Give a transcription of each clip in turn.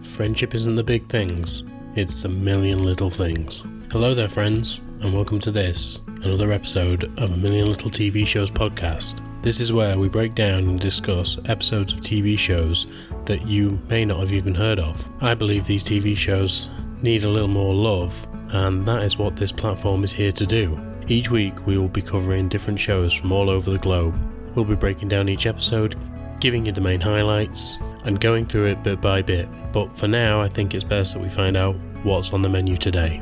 Friendship isn't the big things, it's a million little things. Hello there, friends, and welcome to this, another episode of A Million Little TV Shows podcast. This is where we break down and discuss episodes of TV shows that you may not have even heard of. I believe these TV shows need a little more love, and that is what this platform is here to do. Each week we will be covering different shows from all over the globe. We'll be breaking down each episode, giving you the main highlights, and going through it bit by bit. But for now, I think it's best that we find out what's on the menu today.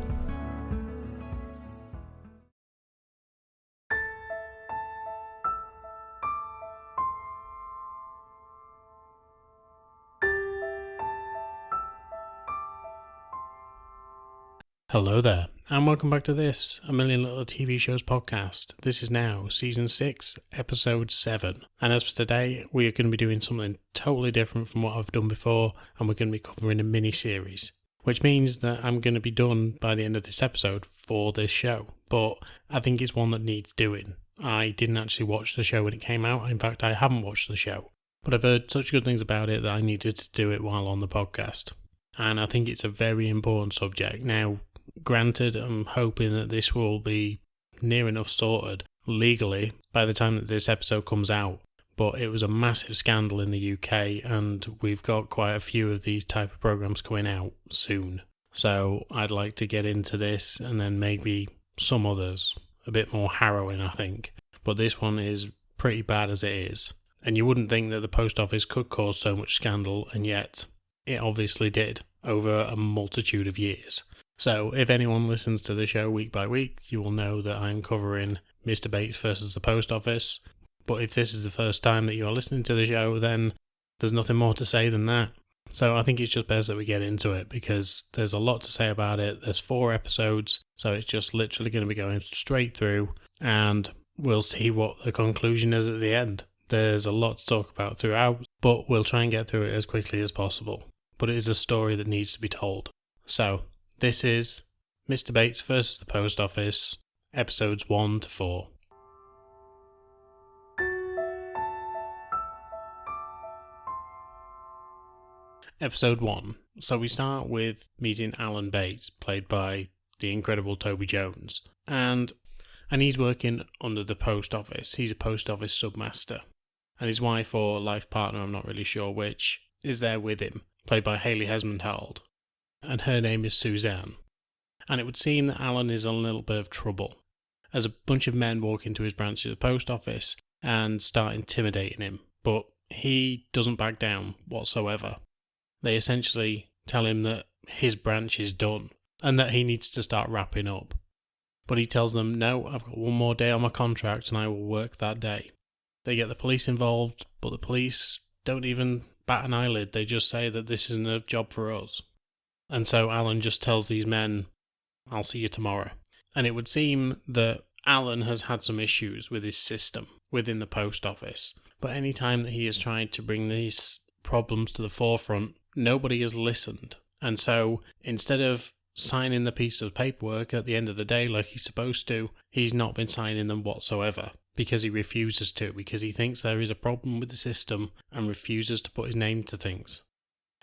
Hello there, and welcome back to this, A Million Little TV Shows podcast. This is now Season 6, Episode 7. And as for today, we are going to be doing something totally different from what I've done before, and we're going to be covering a mini-series. Which means that I'm going to be done by the end of this episode for this show. But I think it's one that needs doing. I didn't actually watch the show when it came out. In fact, I haven't watched the show. But I've heard such good things about it that I needed to do it while on the podcast. And I think it's a very important subject. Now, granted, I'm hoping that this will be near enough sorted legally by the time that this episode comes out. But it was a massive scandal in the UK, and we've got quite a few of these type of programs coming out soon. So I'd like to get into this, and then maybe some others. A bit more harrowing, I think. But this one is pretty bad as it is. And you wouldn't think that the post office could cause so much scandal, and yet it obviously did over a multitude of years. So if anyone listens to the show week by week, you will know that I'm covering Mr. Bates versus the Post Office. But if this is the first time that you're listening to the show, then there's nothing more to say than that. So I think it's just best that we get into it, because there's a lot to say about it. There's 4 episodes, so it's just literally going to be going straight through, and we'll see what the conclusion is at the end. There's a lot to talk about throughout, but we'll try and get through it as quickly as possible. But it is a story that needs to be told. So this is Mr. Bates versus the Post Office, episodes 1 to 4. Episode 1. So we start with meeting Alan Bates, played by the incredible Toby Jones. And he's working under the post office. He's a post office submaster. And his wife or life partner, I'm not really sure which, is there with him, played by Hayley Hesmondhalgh. And her name is Suzanne. And it would seem that Alan is in a little bit of trouble, as a bunch of men walk into his branch of the post office and start intimidating him. But he doesn't back down whatsoever. They essentially tell him that his branch is done and that he needs to start wrapping up. But he tells them, no, I've got one more day on my contract and I will work that day. They get the police involved, but the police don't even bat an eyelid. They just say that this isn't a job for us. And so Alan just tells these men, I'll see you tomorrow. And it would seem that Alan has had some issues with his system within the post office. But any time that he has tried to bring these problems to the forefront, nobody has listened. And so instead of signing the piece of paperwork at the end of the day like he's supposed to, he's not been signing them whatsoever, because he refuses to, because he thinks there is a problem with the system and refuses to put his name to things.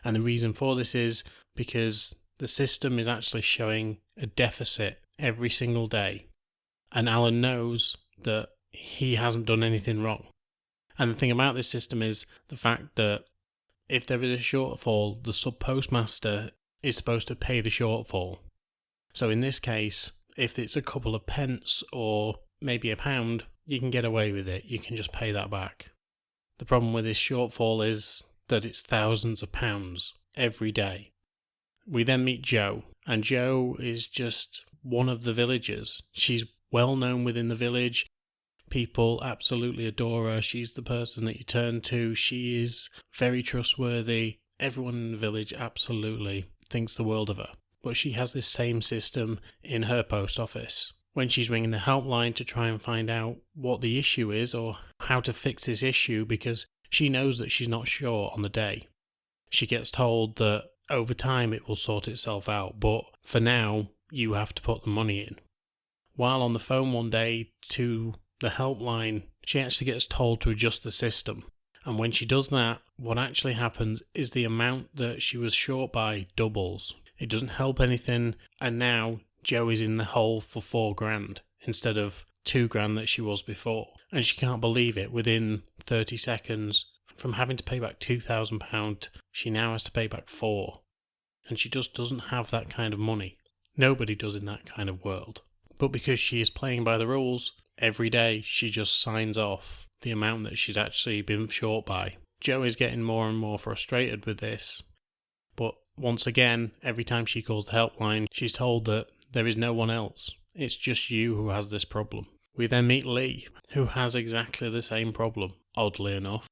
And the reason for this is because the system is actually showing a deficit every single day. And Alan knows that he hasn't done anything wrong. And the thing about this system is the fact that if there is a shortfall, the sub-postmaster is supposed to pay the shortfall. So in this case, if it's a couple of pence or maybe £1, you can get away with it. You can just pay that back. The problem with this shortfall is that it's thousands of pounds every day. We then meet Jo, and Jo is just one of the villagers. She's well known within the village. People absolutely adore her. She's the person that you turn to. She is very trustworthy. Everyone in the village absolutely thinks the world of her. But she has this same system in her post office. When she's ringing the helpline to try and find out what the issue is or how to fix this issue, because she knows that she's not sure on the day. She gets told that over time it will sort itself out, but for now you have to put the money in. While on the phone one day to the helpline, she actually gets told to adjust the system. And when she does that, what actually happens is the amount that she was short by doubles. It doesn't help anything, and now Jo is in the hole for $4,000 instead of $2,000 that she was before. And she can't believe it. Within 30 seconds, from having to pay back £2,000, she now has to pay back $4,000. And she just doesn't have that kind of money. Nobody does in that kind of world. But because she is playing by the rules, every day she just signs off the amount that she's actually been short by. Jo is getting more and more frustrated with this. But once again, every time she calls the helpline, she's told that there is no one else. It's just you who has this problem. We then meet Lee, who has exactly the same problem, oddly enough.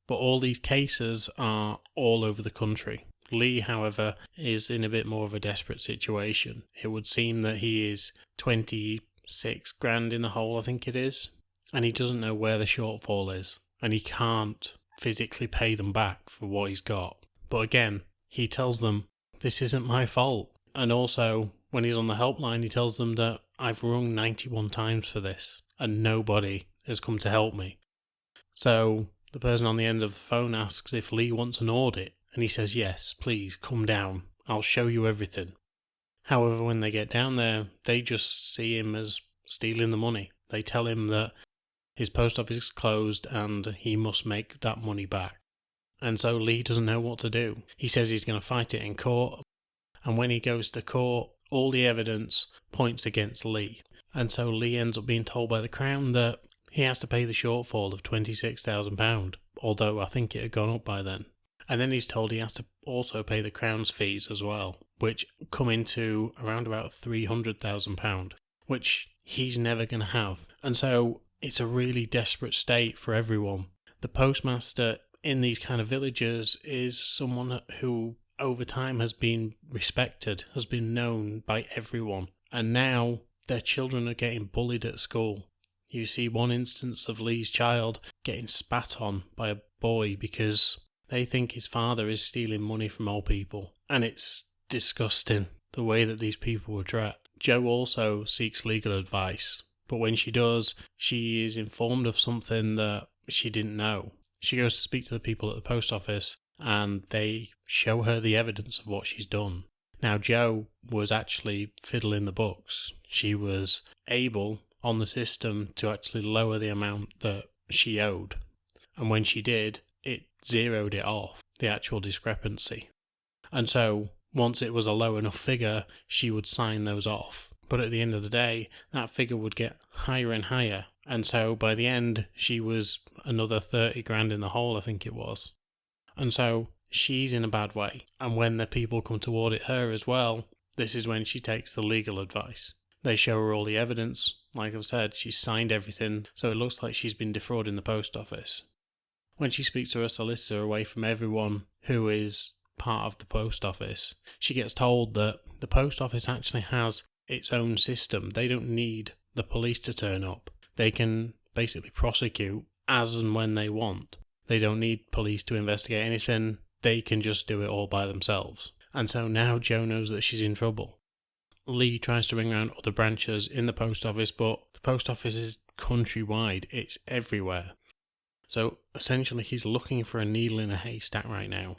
But all these cases are all over the country. Lee, however, is in a bit more of a desperate situation. It would seem that he is $26,000 in the hole, I think it is, and he doesn't know where the shortfall is, and he can't physically pay them back for what he's got. But again, he tells them, this isn't my fault. And also, when he's on the helpline, he tells them that I've rung 91 times for this, and nobody has come to help me. So the person on the end of the phone asks if Lee wants an audit, and he says, yes, please, come down. I'll show you everything. However, when they get down there, they just see him as stealing the money. They tell him that his post office is closed and he must make that money back. And so Lee doesn't know what to do. He says he's going to fight it in court, and when he goes to court, all the evidence points against Lee. And so Lee ends up being told by the Crown that he has to pay the shortfall of £26,000, although I think it had gone up by then. And then he's told he has to also pay the Crown's fees as well, which come into around about £300,000, which he's never going to have. And so it's a really desperate state for everyone. The postmaster in these kind of villages is someone who over time has been respected, has been known by everyone. And now their children are getting bullied at school. You see one instance of Lee's child getting spat on by a boy because they think his father is stealing money from old people. And it's disgusting, the way that these people were treated. Jo also seeks legal advice, but when she does, she is informed of something that she didn't know. She goes to speak to the people at the post office, and they show her the evidence of what she's done. Now, Jo was actually fiddling the books. She was able, on the system, to actually lower the amount that she owed. And when she did, it zeroed it off, the actual discrepancy. And so, once it was a low enough figure, she would sign those off. But at the end of the day, that figure would get higher and higher. And so, by the end, she was another $30,000 in the hole, I think it was. And so, she's in a bad way. And when the people come to audit her as well, this is when she takes the legal advice. They show her all the evidence. Like I've said, she's signed everything, so it looks like she's been defrauding the post office. When she speaks to her solicitor away from everyone who is part of the post office, she gets told that the post office actually has its own system. They don't need the police to turn up. They can basically prosecute as and when they want. They don't need police to investigate anything. They can just do it all by themselves. And so now Jo knows that she's in trouble. Lee tries to ring around other branches in the post office, but the post office is countrywide. It's everywhere. So essentially he's looking for a needle in a haystack right now.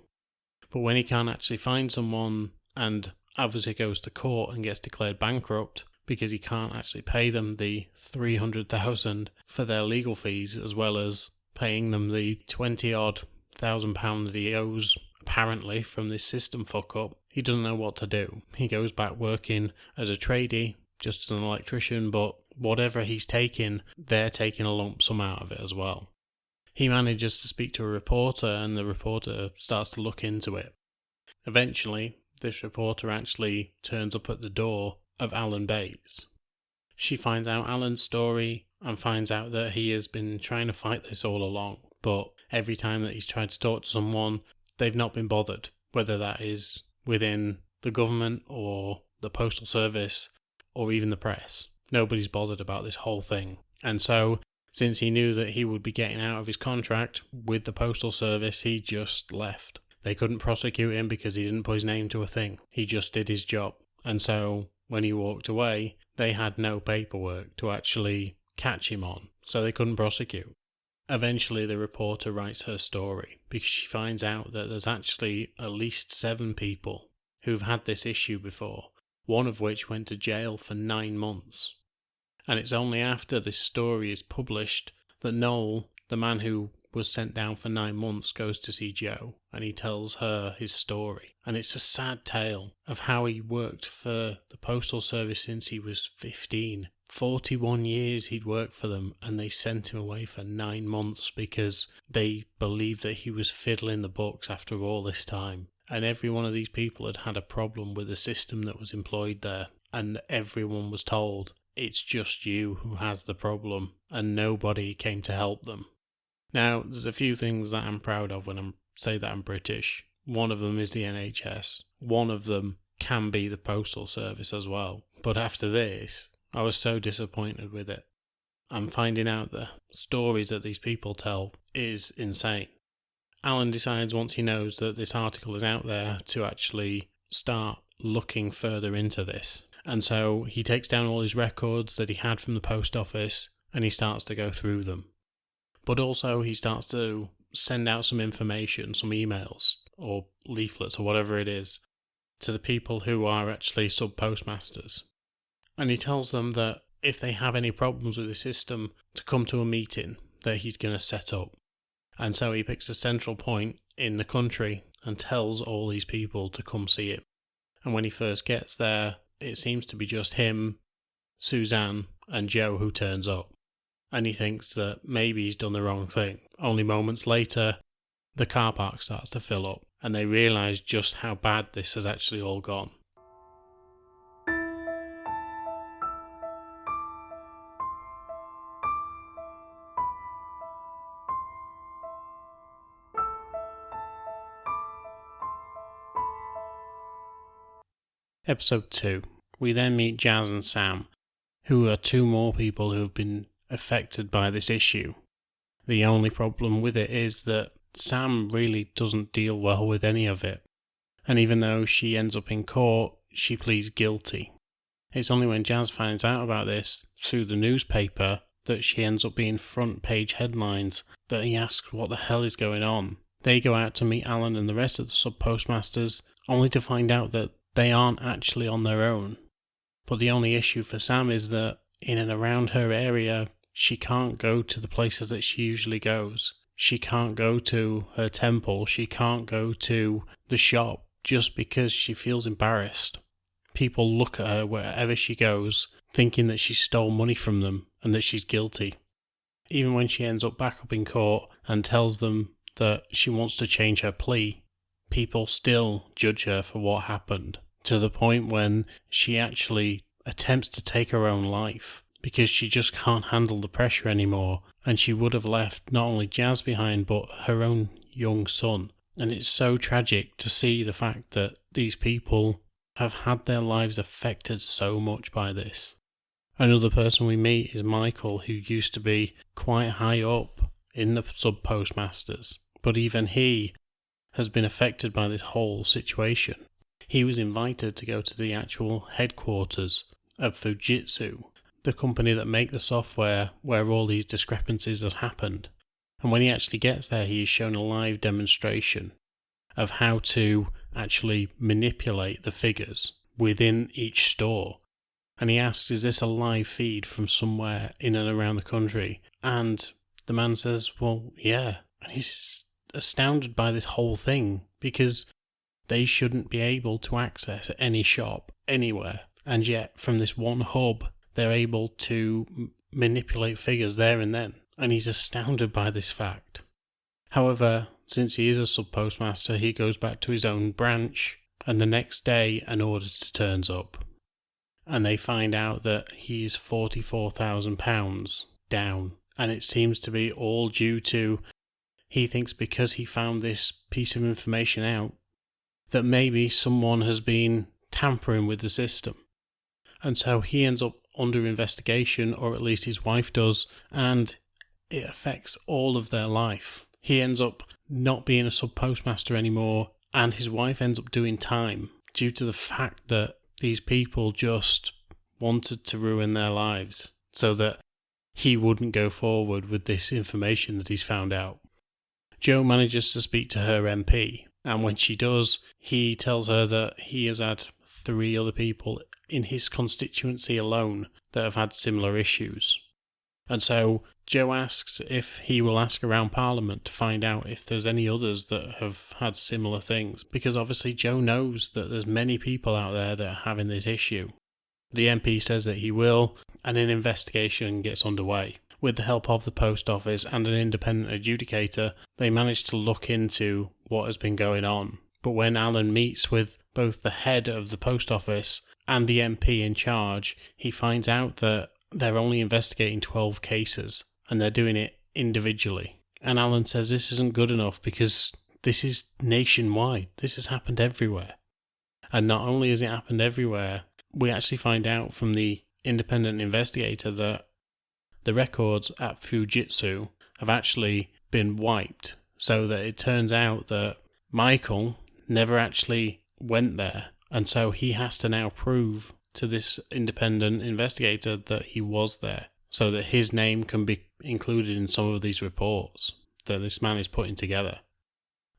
But when he can't actually find someone, and obviously goes to court and gets declared bankrupt because he can't actually pay them the $300,000 for their legal fees, as well as paying them the 20-odd thousand pound that he owes apparently from this system fuck up, he doesn't know what to do. He goes back working as a tradie, just as an electrician, but whatever he's taking, they're taking a lump sum out of it as well. He manages to speak to a reporter, and the reporter starts to look into it. Eventually, this reporter actually turns up at the door of Alan Bates. She finds out Alan's story and finds out that he has been trying to fight this all along, but every time that he's tried to talk to someone, they've not been bothered, whether that is within the government or the postal service or even the press. Nobody's bothered about this whole thing. And so, since he knew that he would be getting out of his contract with the postal service, he just left. They couldn't prosecute him because he didn't put his name to a thing. He just did his job. And so, when he walked away, they had no paperwork to actually catch him on, so they couldn't prosecute. Eventually, the reporter writes her story because she finds out that there's actually at least 7 people who've had this issue before, one of which went to jail for 9 months. And it's only after this story is published that Noel, the man who was sent down for 9 months, goes to see Jo, and he tells her his story. And it's a sad tale of how he worked for the Postal Service since he was 15. 41 years he'd worked for them, and they sent him away for 9 months because they believed that he was fiddling the books after all this time. And every one of these people had had a problem with the system that was employed there, and everyone was told, it's just you who has the problem, and nobody came to help them. Now, there's a few things that I'm proud of when I say that I'm British. One of them is the NHS. One of them can be the Postal Service as well. But after this, I was so disappointed with it. I'm finding out the stories that these people tell is insane. Alan decides, once he knows that this article is out there, to actually start looking further into this. And so he takes down all his records that he had from the post office and he starts to go through them. But also he starts to send out some information, some emails or leaflets or whatever it is, to the people who are actually sub-postmasters. And he tells them that if they have any problems with the system, to come to a meeting that he's going to set up. And so he picks a central point in the country and tells all these people to come see him. And when he first gets there, it seems to be just him, Suzanne, and Jo who turns up. And he thinks that maybe he's done the wrong thing. Only moments later, the car park starts to fill up, and they realise just how bad this has actually all gone. Episode 2. We then meet Jazz and Sam, who are 2 more people who have been affected by this issue. The only problem with it is that Sam really doesn't deal well with any of it. And even though she ends up in court, she pleads guilty. It's only when Jazz finds out about this through the newspaper that she ends up being front page headlines that he asks what the hell is going on. They go out to meet Alan and the rest of the sub-postmasters, only to find out that they aren't actually on their own. But the only issue for Sam is that in and around her area, she can't go to the places that she usually goes. She can't go to her temple. She can't go to the shop just because she feels embarrassed. People look at her wherever she goes, thinking that she stole money from them and that she's guilty. Even when she ends up back up in court and tells them that she wants to change her plea, people still judge her for what happened, to the point when she actually attempts to take her own life because she just can't handle the pressure anymore, and she would have left not only Jazz behind but her own young son. And it's so tragic to see the fact that these people have had their lives affected so much by this. Another person we meet is Michael, who used to be quite high up in the sub-postmasters, but even he has been affected by this whole situation. He was invited to go to the actual headquarters of Fujitsu, the company that make the software where all these discrepancies had happened. And when he actually gets there, he is shown a live demonstration of how to actually manipulate the figures within each store. And he asks, is this a live feed from somewhere in and around the country? And the man says, well, yeah. And he's astounded by this whole thing because they shouldn't be able to access any shop anywhere. And yet, from this one hub, they're able to manipulate figures there and then. And he's astounded by this fact. However, since he is a sub-postmaster, he goes back to his own branch, and the next day an auditor turns up. And they find out that he is £44,000 down. And it seems to be all due to, he thinks because he found this piece of information out, that maybe someone has been tampering with the system. And so he ends up under investigation, or at least his wife does, and it affects all of their life. He ends up not being a sub-postmaster anymore, and his wife ends up doing time due to the fact that these people just wanted to ruin their lives so that he wouldn't go forward with this information that he's found out. Jo manages to speak to her MP, and when she does, he tells her that he has had 3 other people in his constituency alone that have had similar issues. And so Jo asks if he will ask around Parliament to find out if there's any others that have had similar things, because obviously Jo knows that there's many people out there that are having this issue. The MP says that he will, and an investigation gets underway. With the help of the post office and an independent adjudicator, they manage to look into what has been going on. But when Alan meets with both the head of the post office and the MP in charge, he finds out that they're only investigating 12 cases, and they're doing it individually. And Alan says this isn't good enough because this is nationwide. This has happened everywhere. And not only has it happened everywhere, we actually find out from the independent investigator that the records at Fujitsu have actually been wiped, so that it turns out that Michael never actually went there, and so he has to now prove to this independent investigator that he was there, so that his name can be included in some of these reports that this man is putting together.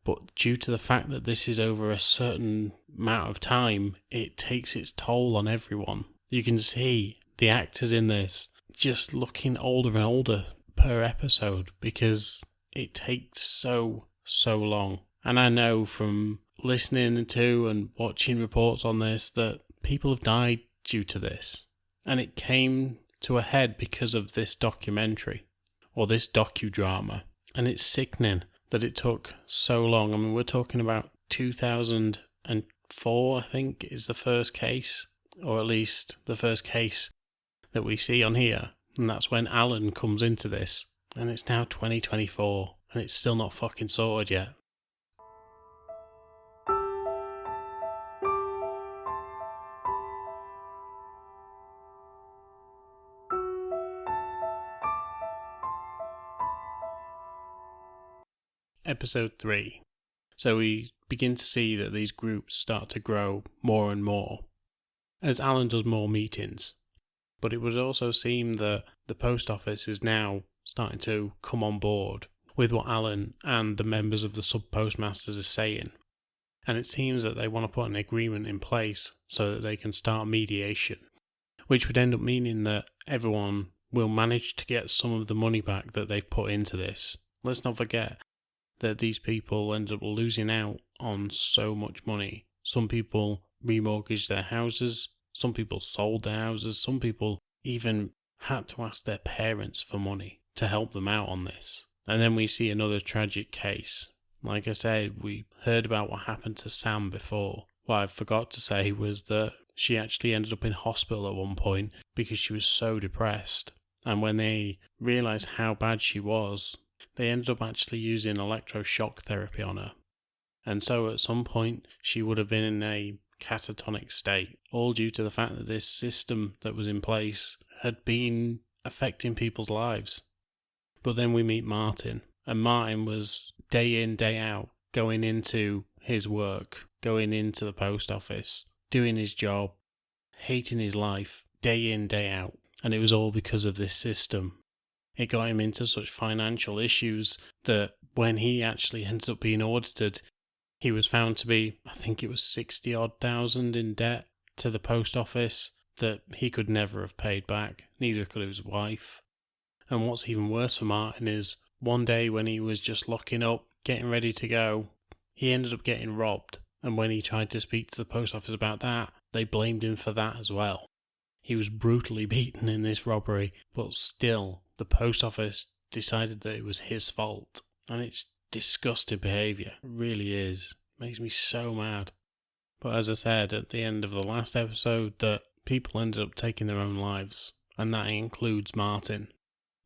But due to the fact that this is over a certain amount of time, it takes its toll on everyone. You can see the actors in this just looking older and older per episode because it takes so long. And I know from listening to and watching reports on this that people have died due to this. And it came to a head because of this documentary, or this docudrama. And it's sickening that it took so long. I mean, we're talking about 2004, I think, is the first case, or at least the first case that we see on here. And that's when Alan comes into this. And it's now 2024, and it's still not fucking sorted yet. Episode 3. So we begin to see that these groups start to grow more and more as Alan does more meetings. But it would also seem that the post office is now starting to come on board with what Alan and the members of the sub-postmasters are saying. And it seems that they want to put an agreement in place so that they can start mediation, which would end up meaning that everyone will manage to get some of the money back that they've put into this. Let's not forget that these people ended up losing out on so much money. Some people remortgaged their houses, some people sold their houses, some people even had to ask their parents for money to help them out on this. And then we see another tragic case. Like I said, we heard about what happened to Sam before. What I forgot to say was that she actually ended up in hospital at one point because she was so depressed. And when they realised how bad she was, they ended up actually using electroshock therapy on her. And so at some point, she would have been in a catatonic state, all due to the fact that this system that was in place had been affecting people's lives. But then we meet Martin, and Martin was day in, day out, going into his work, going into the post office, doing his job, hating his life, day in, day out. And it was all because of this system. It got him into such financial issues that when he actually ended up being audited, he was found to be, I think it was 60-odd thousand in debt to the post office that he could never have paid back. Neither could his wife. And what's even worse for Martin is one day when he was just locking up, getting ready to go, he ended up getting robbed. And when he tried to speak to the post office about that, they blamed him for that as well. He was brutally beaten in this robbery, but still, the post office decided that it was his fault. And it's disgusting behaviour. It really is. It makes me so mad. But as I said at the end of the last episode, that people ended up taking their own lives. And that includes Martin.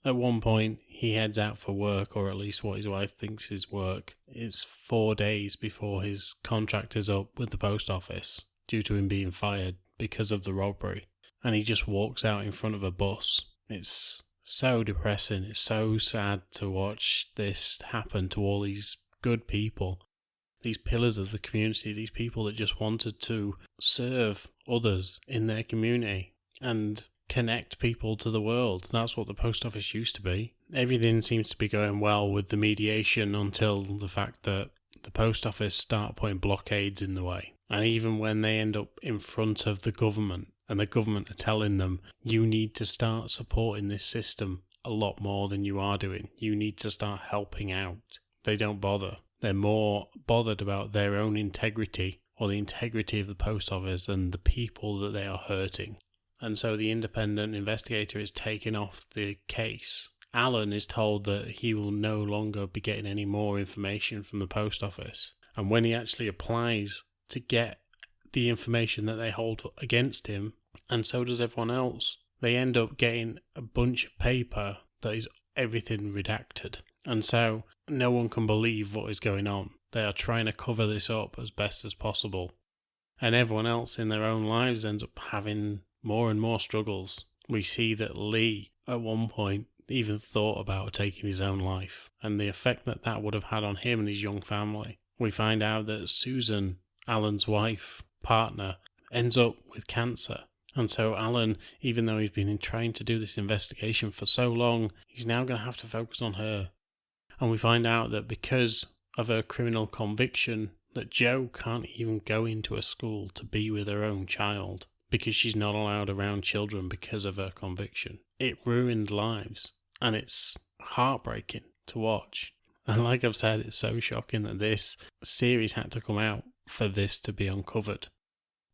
At one point, he heads out for work, or at least what his wife thinks is work. It's 4 days before his contract is up with the post office, due to him being fired because of the robbery. And he just walks out in front of a bus. It's so depressing. It's so sad to watch this happen to all these good people, these pillars of the community, these people that just wanted to serve others in their community. And connect people to the world. That's what the post office used to be. Everything seems to be going well with the mediation until the fact that the post office start putting blockades in the way. And even when they end up in front of the government, and the government are telling them, you need to start supporting this system a lot more than you are doing. You need to start helping out. They don't bother. They're more bothered about their own integrity or the integrity of the post office than the people that they are hurting. And so the independent investigator is taken off the case. Alan is told that he will no longer be getting any more information from the post office. And when he actually applies to get the information that they hold against him, and so does everyone else, they end up getting a bunch of paper that is everything redacted. And so no one can believe what is going on. They are trying to cover this up as best as possible. And everyone else in their own lives ends up having more and more struggles. We see that Lee, at one point, even thought about taking his own life, and the effect that that would have had on him and his young family. We find out that Susan, Alan's wife, partner, ends up with cancer. And so Alan, even though he's been trying to do this investigation for so long, he's now going to have to focus on her. And we find out that because of her criminal conviction, that Jo can't even go into a school to be with her own child, because she's not allowed around children because of her conviction. It ruined lives, and it's heartbreaking to watch. And like I've said, it's so shocking that this series had to come out for this to be uncovered.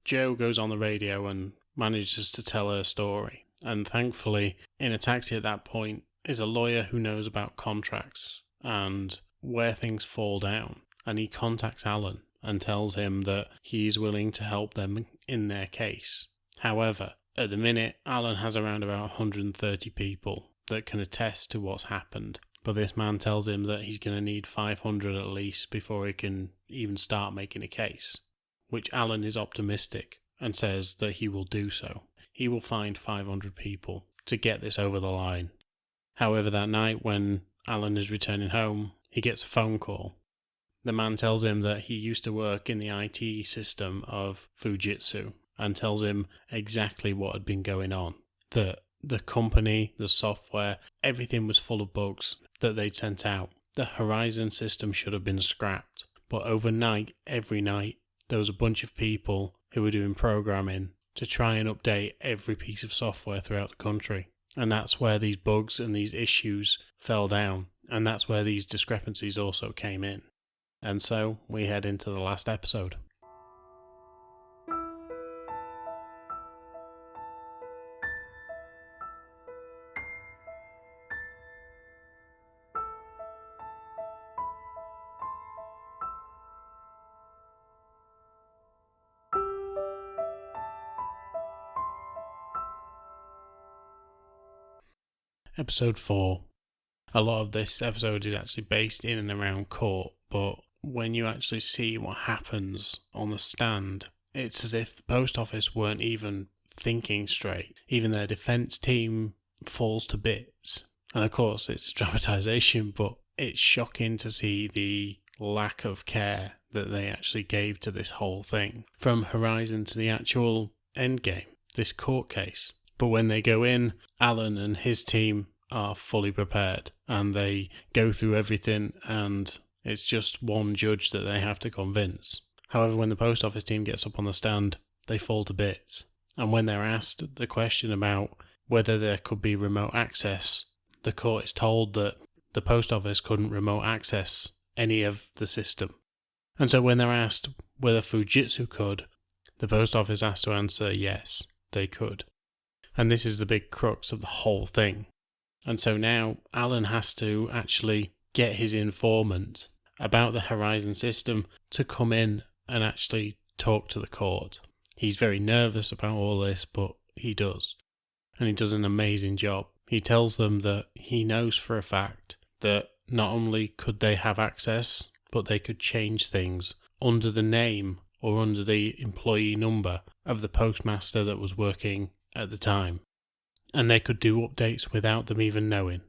Jo goes on the radio and manages to tell her story, and thankfully, in a taxi at that point, is a lawyer who knows about contracts and where things fall down, and he contacts Alan and tells him that he's willing to help them in their case. However, at the minute, Alan has around about 130 people that can attest to what's happened, but this man tells him that he's going to need 500 at least before he can even start making a case, which Alan is optimistic and says that he will do so. He will find 500 people to get this over the line. However, that night when Alan is returning home, he gets a phone call. The man tells him that he used to work in the IT system of Fujitsu and tells him exactly what had been going on. That the company, the software, everything was full of bugs that they'd sent out. The Horizon system should have been scrapped. But overnight, every night, there was a bunch of people who were doing programming to try and update every piece of software throughout the country. And that's where these bugs and these issues fell down. And that's where these discrepancies also came in. And so we head into the last episode. Episode 4. A lot of this episode is actually based in and around court, but when you actually see what happens on the stand, it's as if the post office weren't even thinking straight. Even their defence team falls to bits. And of course, it's a dramatisation, but it's shocking to see the lack of care that they actually gave to this whole thing. From Horizon to the actual endgame, this court case. But when they go in, Alan and his team are fully prepared, and they go through everything, and it's just one judge that they have to convince. However, when the post office team gets up on the stand, they fall to bits. And when they're asked the question about whether there could be remote access, the court is told that the post office couldn't remote access any of the system. And so when they're asked whether Fujitsu could, the post office has to answer yes, they could. And this is the big crux of the whole thing. And so now Alan has to actually get his informant about the Horizon system to come in and actually talk to the court. He's very nervous about all this, but he does. And he does an amazing job. He tells them that he knows for a fact that not only could they have access, but they could change things under the name or under the employee number of the postmaster that was working at the time. And they could do updates without them even knowing.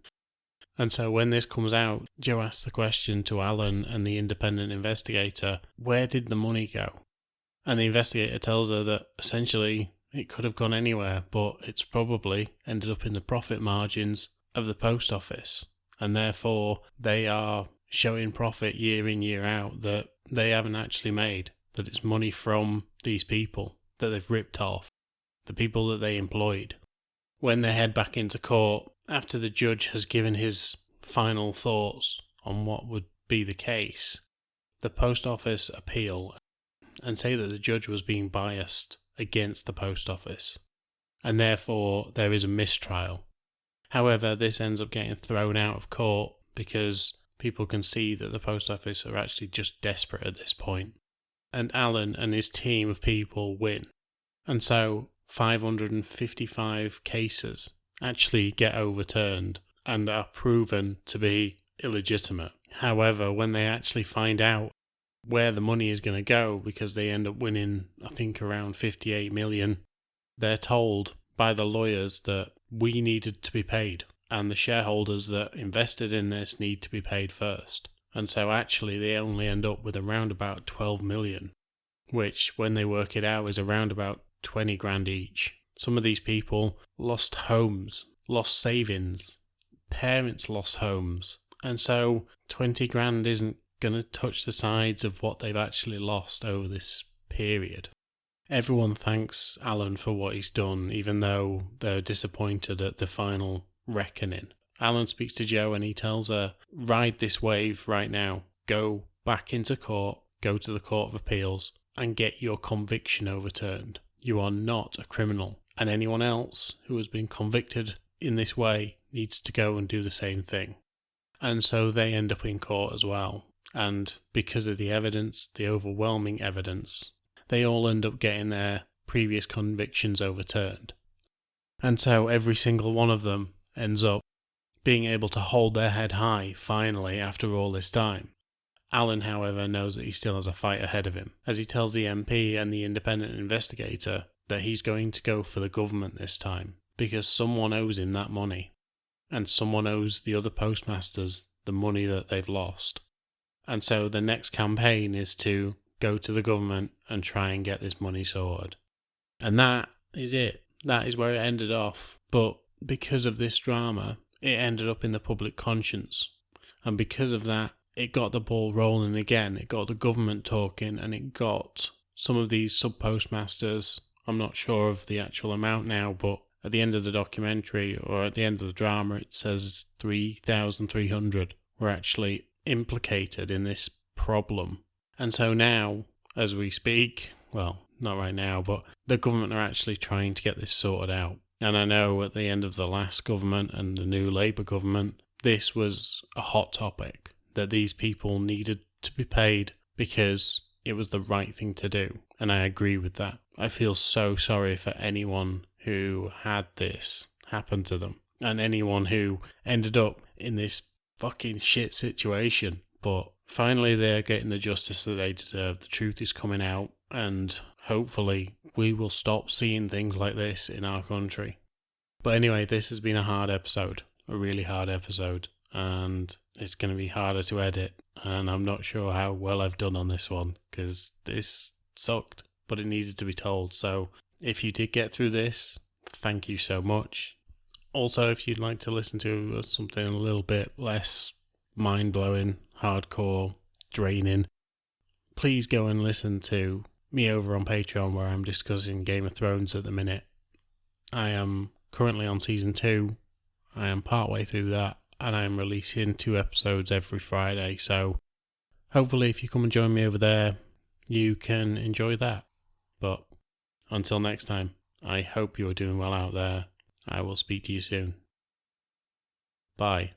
And so when this comes out, Jo asks the question to Alan and the independent investigator, where did the money go? And the investigator tells her that essentially it could have gone anywhere, but it's probably ended up in the profit margins of the post office. And therefore, they are showing profit year in, year out that they haven't actually made. That it's money from these people that they've ripped off, the people that they employed. When they head back into court, after the judge has given his final thoughts on what would be the case, the post office appeal and say that the judge was being biased against the post office, and therefore there is a mistrial. However, this ends up getting thrown out of court because people can see that the post office are actually just desperate at this point. And Alan and his team of people win. And so 555 cases actually get overturned and are proven to be illegitimate. However, when they actually find out where the money is going to go, because they end up winning, I think, around 58 million, they're told by the lawyers that we needed to be paid, and the shareholders that invested in this need to be paid first. And so actually they only end up with around about 12 million, which when they work it out is around about 20 grand each. Some of these people lost homes, lost savings, parents lost homes, and so 20 grand isn't going to touch the sides of what they've actually lost over this period. Everyone thanks Alan for what he's done, even though they're disappointed at the final reckoning. Alan speaks to Jo and he tells her, ride this wave right now. Go back into court, go to the Court of Appeals and get your conviction overturned. You are not a criminal, and anyone else who has been convicted in this way needs to go and do the same thing. And so they end up in court as well. And because of the evidence, the overwhelming evidence, they all end up getting their previous convictions overturned. And so every single one of them ends up being able to hold their head high, finally, after all this time. Alan, however, knows that he still has a fight ahead of him, as he tells the MP and the independent investigator that he's going to go for the government this time, because someone owes him that money, and someone owes the other postmasters the money that they've lost. And so the next campaign is to go to the government and try and get this money sorted. And that is it. That is where it ended off. But because of this drama, it ended up in the public conscience. And because of that, it got the ball rolling again. It got the government talking, and it got some of these sub-postmasters, I'm not sure of the actual amount now, but at the end of the documentary, or at the end of the drama, it says 3,300 were actually implicated in this problem. And so now, as we speak, well, not right now, but the government are actually trying to get this sorted out. And I know at the end of the last government and the new Labour government, this was a hot topic, that these people needed to be paid because it was the right thing to do. And I agree with that. I feel so sorry for anyone who had this happen to them, and anyone who ended up in this fucking shit situation. But finally they're getting the justice that they deserve. The truth is coming out, and hopefully we will stop seeing things like this in our country. But anyway, this has been a hard episode, a really hard episode, and it's going to be harder to edit, and I'm not sure how well I've done on this one, because this sucked, but it needed to be told. So if you did get through this, thank you so much. Also, if you'd like to listen to something a little bit less mind-blowing, hardcore, draining, please go and listen to me over on Patreon, where I'm discussing Game of Thrones at the minute. I am currently on season 2. I am partway through that, and I am releasing 2 episodes every Friday. So hopefully if you come and join me over there, you can enjoy that. But until next time, I hope you are doing well out there. I will speak to you soon. Bye.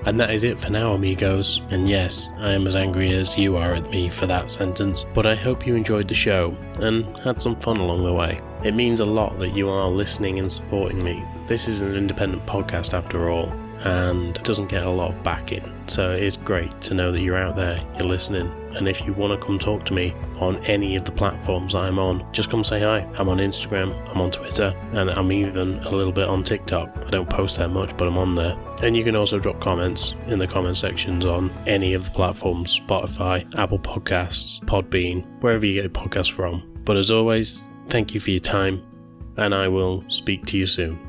And that is it for now, amigos. And yes, I am as angry as you are at me for that sentence, but I hope you enjoyed the show and had some fun along the way. It means a lot that you are listening and supporting me. This is an independent podcast after all, and doesn't get a lot of backing, so it is great to know that you're out there, you're listening. And if you want to come talk to me on any of the platforms I'm on, just come say hi. I'm on Instagram, I'm on Twitter, and I'm even a little bit on TikTok. I don't post that much, but I'm on there. And you can also drop comments in the comment sections on any of the platforms: Spotify, Apple Podcasts, Podbean, wherever you get your podcasts from. But as always, thank you for your time, and I will speak to you soon.